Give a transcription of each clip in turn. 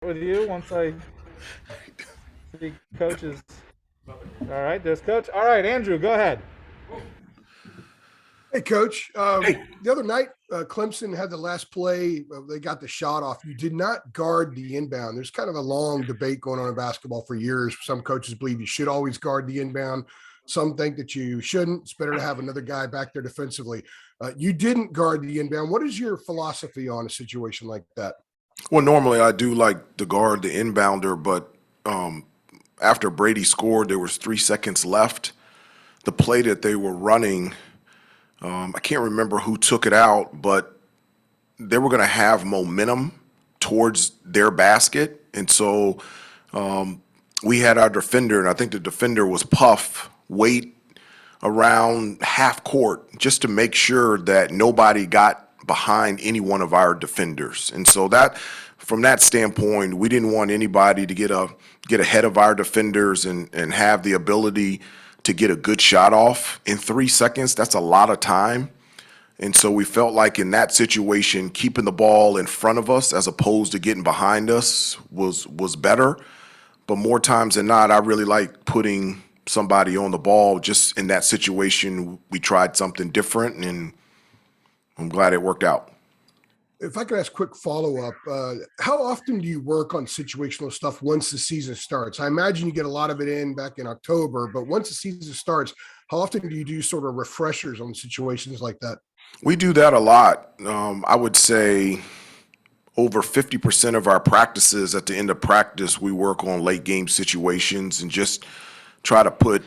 with you once I see coaches. All right, there's coach. All right, Andrew, go ahead. Hey, Coach. Hey, The other night, Clemson had the last play. They got the shot off. You did not guard the inbound. There's kind of a long debate going on in basketball for years. Some coaches believe you should always guard the inbound. Some think that you shouldn't. It's better to have another guy back there defensively. You didn't guard the inbound. What is your philosophy on a situation like that? well, normally I do like to guard the inbounder, but um, after Brady scored, there was 3 seconds left. The play that they were running, I can't remember who took it out, but they were going to have momentum towards their basket, and so we had our defender, and I think the defender was Puff, wait around half court just to make sure that nobody got behind any one of our defenders. And so that from that standpoint, we didn't want anybody to get ahead of our defenders and have the ability to get a good shot off in 3 seconds. That's a lot of time. And so we felt like in that situation, keeping the ball in front of us as opposed to getting behind us was better. But more times than not, I really like putting somebody on the ball. Just in that situation, we tried something different, and I'm glad it worked out. If I could ask quick follow up, how often do you work on situational stuff once the season starts? I imagine you get a lot of it in back in October, but once the season starts, how often do you do sort of refreshers on situations like that? We do that a lot. I would say over 50% of our practices at the end of practice, we work on late game situations and just try to put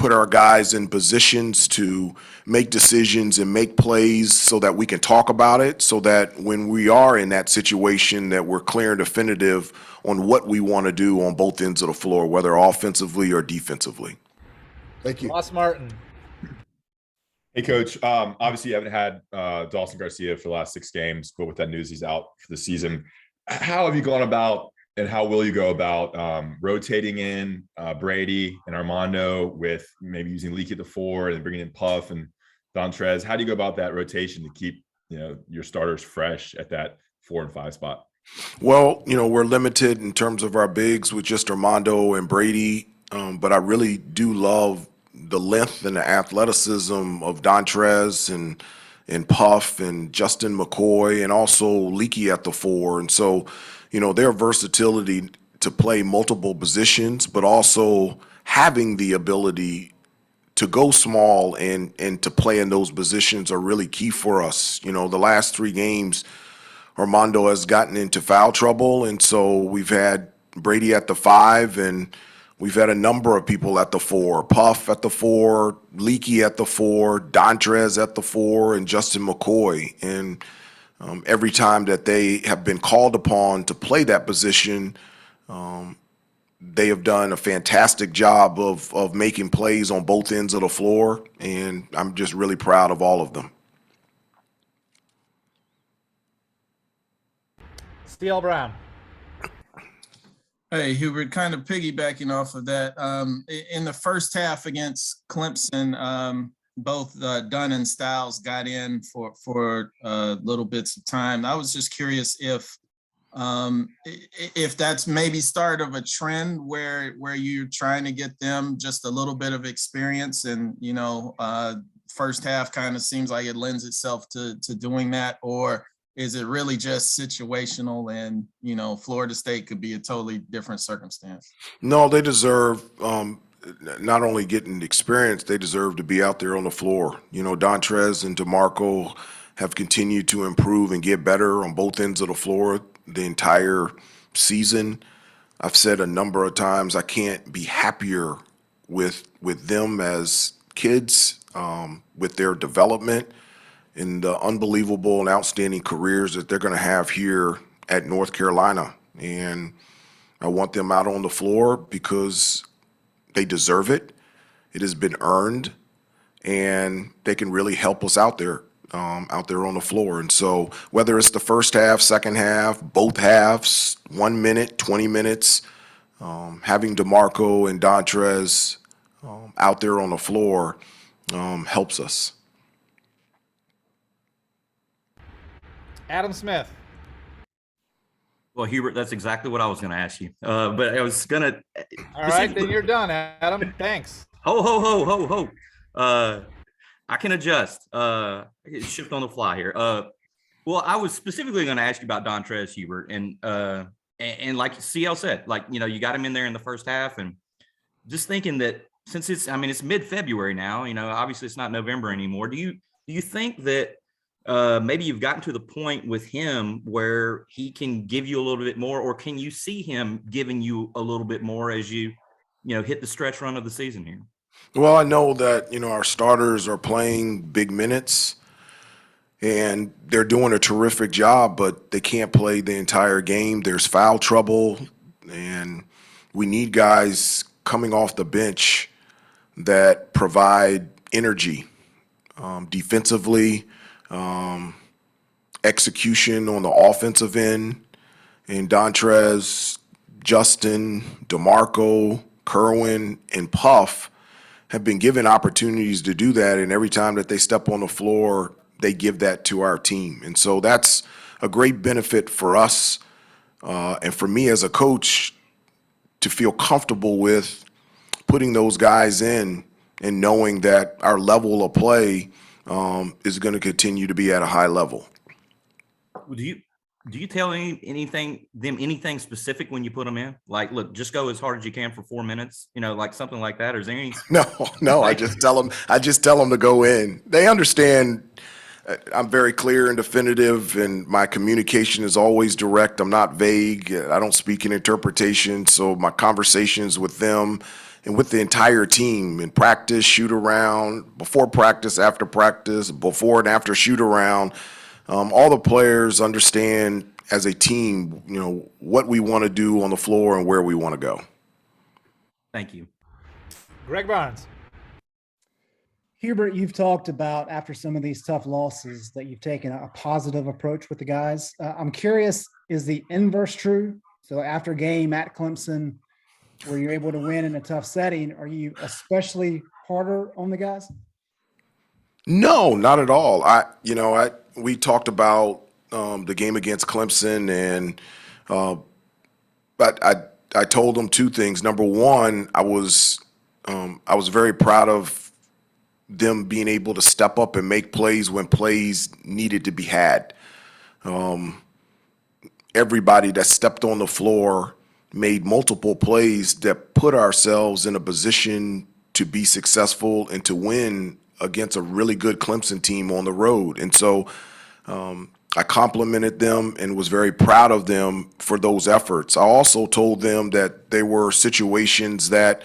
our guys in positions to make decisions and make plays so that we can talk about it, so that when we are in that situation that we're clear and definitive on what we want to do on both ends of the floor, whether offensively or defensively. Thank you. Ross Martin. Hey, Coach. Obviously, you haven't had Dawson Garcia for the last 6 games, but with that news, he's out for the season. How have you gone about, and how will you go about rotating in Brady and Armando with maybe using Leaky at the 4 and bringing in Puff and Dontrez? How do you go about that rotation to keep your starters fresh at that 4 and 5 spot? Well, we're limited in terms of our bigs with just Armando and Brady, but I really do love the length and the athleticism of Dontrez and Puff and Justin McCoy and also Leaky at the 4. And so, their versatility to play multiple positions, but also having the ability to go small and to play in those positions are really key for us. The last 3 games, Armando has gotten into foul trouble, and so we've had Brady at the 5, and we've had a number of people at the 4, Puff at the 4, Leaky at the 4, Dontrez at the 4, and Justin McCoy. And every time that they have been called upon to play that position, they have done a fantastic job of making plays on both ends of the floor, and I'm just really proud of all of them. Steele Brown. Hey, Hubert, kind of piggybacking off of that. In the first half against Clemson, both Dunn and Styles got in for little bits of time. I was just curious if that's maybe start of a trend where you're trying to get them just a little bit of experience, and first half kind of seems like it lends itself to doing that, or is it really just situational and, Florida State could be a totally different circumstance? No, they deserve not only getting experience, they deserve to be out there on the floor. Dontrez and DeMarco have continued to improve and get better on both ends of the floor the entire season. I've said a number of times I can't be happier with them as kids, with their development and the unbelievable and outstanding careers that they're going to have here at North Carolina. And I want them out on the floor because they deserve it. It has been earned, and they can really help us out there on the floor. And so whether it's the first half, second half, both halves, 1 minute, 20 minutes, having DeMarco and Dontrez out there on the floor helps us. Adam Smith. Well, Hubert, that's exactly what I was going to ask you. But I was going to. All right, then you're done, Adam. Thanks. Ho, ho, ho, ho, ho. I can adjust. I can shift on the fly here. Well, I was specifically going to ask you about Donte Hubert, and like CL said, like, you got him in there in the first half, and just thinking that since it's mid-February now, obviously it's not November anymore. Do you think that maybe you've gotten to the point with him where he can give you a little bit more, or can you see him giving you a little bit more as you hit the stretch run of the season here? Well, I know that, our starters are playing big minutes and they're doing a terrific job, but they can't play the entire game. There's foul trouble, and we need guys coming off the bench that provide energy defensively, execution on the offensive end. And Dontrez, Justin, DeMarco, Kerwin, and Puff have been given opportunities to do that, and every time that they step on the floor, they give that to our team. And so that's a great benefit for us and for me as a coach to feel comfortable with putting those guys in and knowing that our level of play is going to continue to be at a high level. Do you tell anything specific when you put them in? Like, look, just go as hard as you can for 4 minutes, like something like that? Or is there any? No, I just tell them to go in. They understand. I'm very clear and definitive, and my communication is always direct. I'm not vague. I don't speak in interpretation. So my conversations with them and with the entire team in practice, shoot around, before practice, after practice, before and after shoot around, all the players understand as a team, what we want to do on the floor and where we want to go. Thank you. Greg Barnes. Hubert, you've talked about after some of these tough losses that you've taken a positive approach with the guys. I'm curious, is the inverse true? So after a game at Clemson, where you're able to win in a tough setting, are you especially harder on the guys? No, not at all. We talked about the game against Clemson, and but I told them two things. Number one, I was very proud of them being able to step up and make plays when plays needed to be had. Everybody that stepped on the floor made multiple plays that put ourselves in a position to be successful and to win against a really good Clemson team on the road. And so I complimented them and was very proud of them for those efforts. I also told them that there were situations that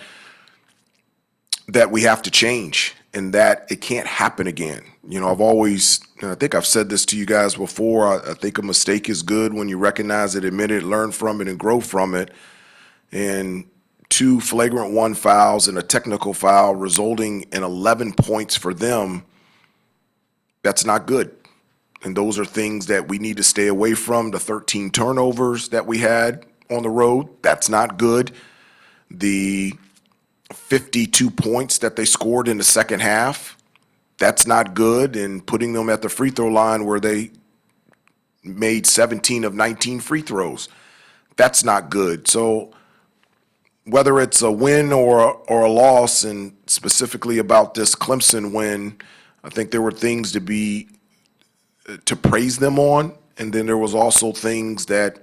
we have to change and that it can't happen again. I've always, and I think I've said this to you guys before, I think a mistake is good when you recognize it, admit it, learn from it, and grow from it. And 2 flagrant 1 fouls and a technical foul resulting in 11 points for them, that's not good. And those are things that we need to stay away from. The 13 turnovers that we had on the road, that's not good. The 52 points that they scored in the second half, that's not good. And putting them at the free throw line where they made 17 of 19 free throws, that's not good. So whether it's a win or a loss, and specifically about this Clemson win, I think there were things to praise them on, and then there was also things that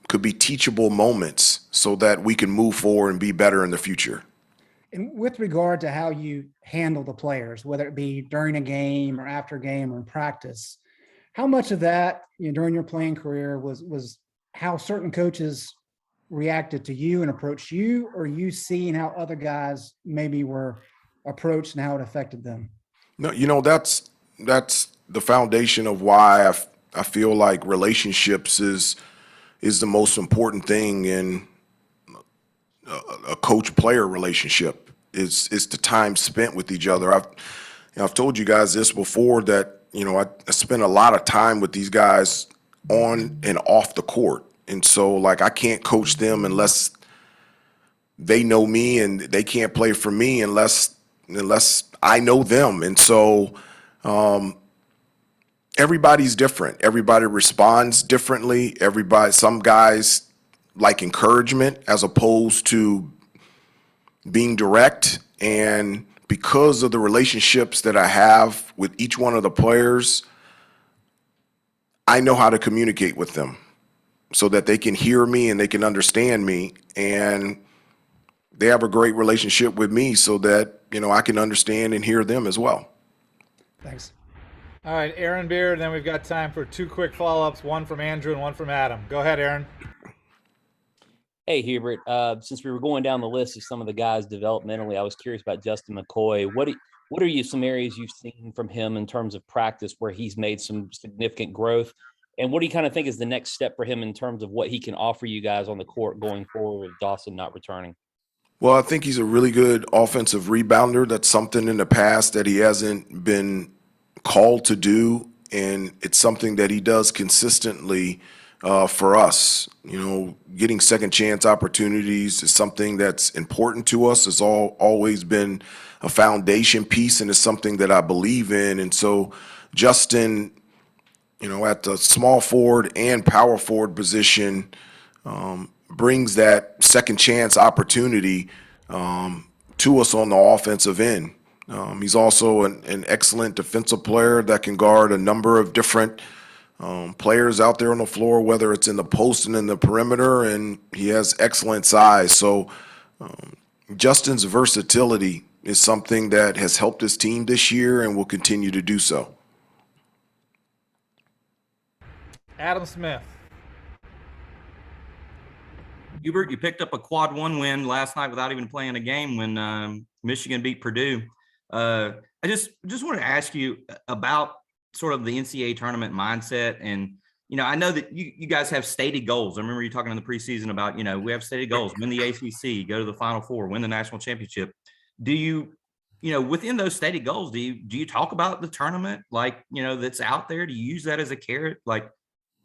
could be teachable moments so that we can move forward and be better in the future. And with regard to how you handle the players, whether it be during a game or after a game or in practice, how much of that during your playing career was how certain coaches reacted to you and approached you, or you seeing how other guys maybe were approached and how it affected them? No, that's the foundation of why I feel like relationships is the most important thing in a coach-player relationship. Is the time spent with each other. I've told you guys this before that I spend a lot of time with these guys on and off the court, and so I can't coach them unless they know me, and they can't play for me unless I know them. And so Everybody's different. Everybody responds differently. Some guys like encouragement as opposed to being direct. And because of the relationships that I have with each one of the players, I know how to communicate with them so that they can hear me and they can understand me. And they have a great relationship with me so that, I can understand and hear them as well. Thanks. All right, Aaron Beard, and then we've got time for 2 quick follow-ups, one from Andrew and one from Adam. Go ahead, Aaron. Hey, Hubert. Since we were going down the list of some of the guys developmentally, I was curious about Justin McCoy. What are some areas you've seen from him in terms of practice where he's made some significant growth? And what do you kind of think is the next step for him in terms of what he can offer you guys on the court going forward with Dawson not returning? Well, I think he's a really good offensive rebounder. That's something in the past that he hasn't been called to do, and it's something that he does consistently for us. Getting second chance opportunities is something that's important to us. It's always been a foundation piece, and it's something that I believe in. And so Justin, at the small forward and power forward position, brings that second chance opportunity to us on the offensive end. He's also an excellent defensive player that can guard a number of different players out there on the floor, whether it's in the post and in the perimeter, and he has excellent size. So Justin's versatility is something that has helped his team this year and will continue to do so. Adam Smith. Hubert, you picked up a quad 1 win last night without even playing a game when Michigan beat Purdue. I just wanted to ask you about sort of the NCAA tournament mindset. And, I know that you guys have stated goals. I remember you talking in the preseason about, we have stated goals, win the ACC, go to the Final Four, win the national championship. Do you, within those stated goals, do you talk about the tournament that's out there? Do you use that as a carrot? What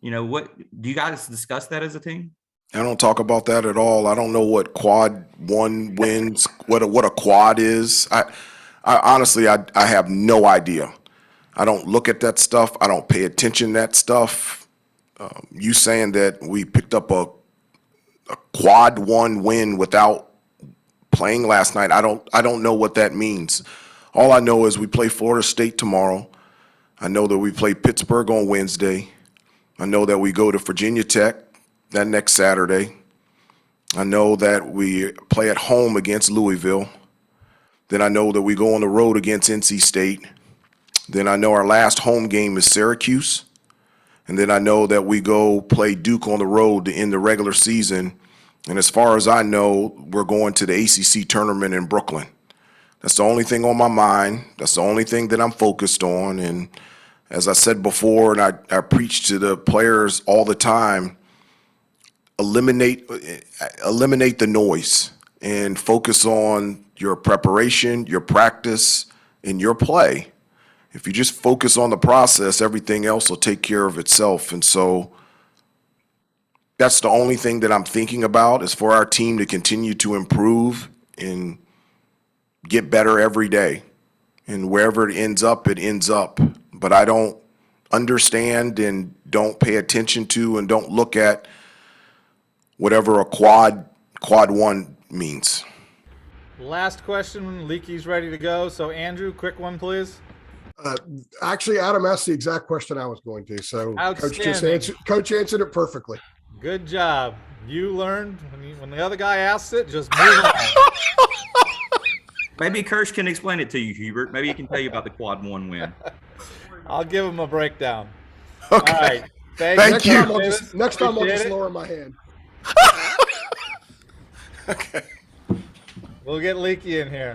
do you guys discuss that as a team? I don't talk about that at all. I don't know what quad 1 wins, what a quad is. I honestly, I have no idea. I don't look at that stuff. I don't pay attention to that stuff. You saying that we picked up a quad 1 win without playing last night, I don't know what that means. All I know is we play Florida State tomorrow. I know that we play Pittsburgh on Wednesday. I know that we go to Virginia Tech that next Saturday. I know that we play at home against Louisville. Then I know that we go on the road against NC State. Then I know our last home game is Syracuse. And then I know that we go play Duke on the road to end the regular season. And as far as I know, we're going to the ACC tournament in Brooklyn. That's the only thing on my mind. That's the only thing that I'm focused on. And as I said before, and I preach to the players all the time, eliminate the noise and focus on your preparation, your practice, and your play. If you just focus on the process, everything else will take care of itself. And so that's the only thing that I'm thinking about, is for our team to continue to improve and get better every day. And wherever it ends up, it ends up. But I don't understand and don't pay attention to and don't look at whatever a quad 1 means. Last question. Leakey's ready to go. So Andrew, quick one, please. Actually, Adam asked the exact question I was going to. So Coach answered it perfectly. Good job. You learned when the other guy asks it, just move on. Maybe Kirsch can explain it to you, Hubert. Maybe he can tell you about the quad 1 win. I'll give him a breakdown. Okay. All right. Thank you. Next time I'll just Appreciate it. lower my hand. Okay. We'll get Leakey in here.